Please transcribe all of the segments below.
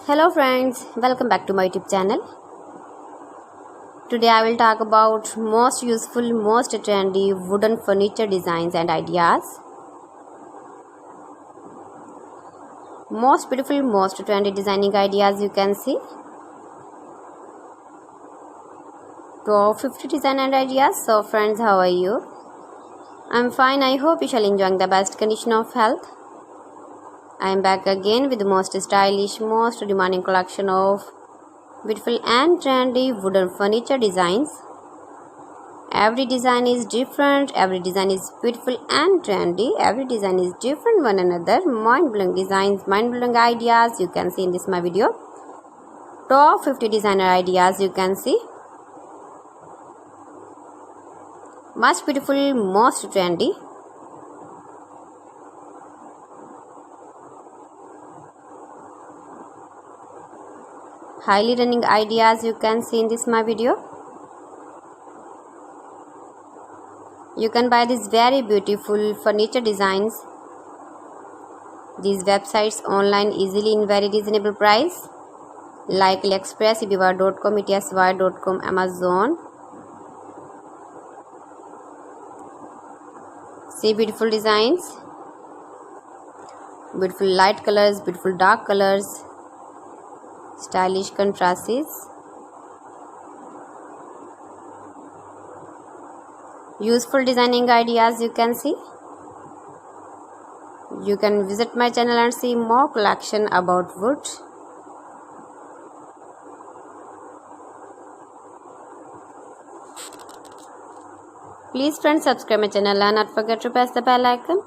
Hello friends, welcome back to my YouTube channel. Today I will talk about most useful, most trendy wooden furniture designs and ideas. Most beautiful, most trendy designing ideas you can see. Top 50 design and ideas. So friends, how are you? I'm fine. I hope you shall enjoy the best condition of health. I am back again with the most stylish, most demanding collection of beautiful and trendy wooden furniture designs. Every design is different, every design is beautiful and trendy, every design is different one another. Mind-blowing designs, mind-blowing ideas you can see in this my video. Top 50 designer ideas you can see. Much beautiful, most trendy. Highly running ideas you can see in this my video. You can buy these very beautiful furniture designs, these websites online easily in very reasonable price like AliExpress, eBay.com, etsy.com, Amazon. See beautiful designs, beautiful light colors, beautiful dark colors, stylish contrasts, useful designing ideas you can see. You can visit my channel and see more collection about wood. Please friends, subscribe my channel and not forget to press the bell icon.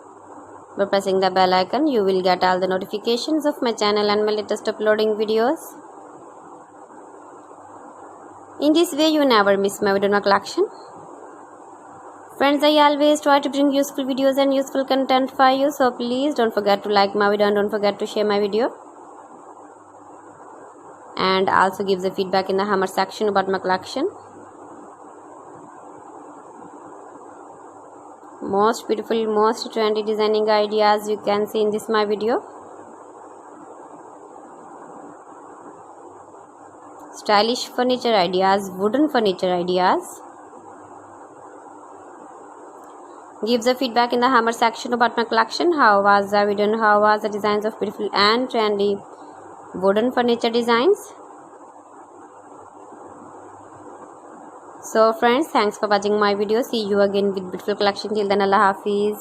By pressing the bell icon, you will get all the notifications of my channel and my latest uploading videos. In this way, you never miss my video collection. Friends, I always try to bring useful videos and useful content for you. So please don't forget to like my video and don't forget to share my video. And also give the feedback in the hammer section about my collection. Most beautiful, most trendy designing ideas you can see in this my video. Stylish furniture ideas, wooden furniture ideas. Give the feedback in the hammer section about my collection. How was the video and how was the designs of beautiful and trendy wooden furniture designs. So friends, thanks for watching my video. See you again with beautiful collection. Till then, Allah Hafiz.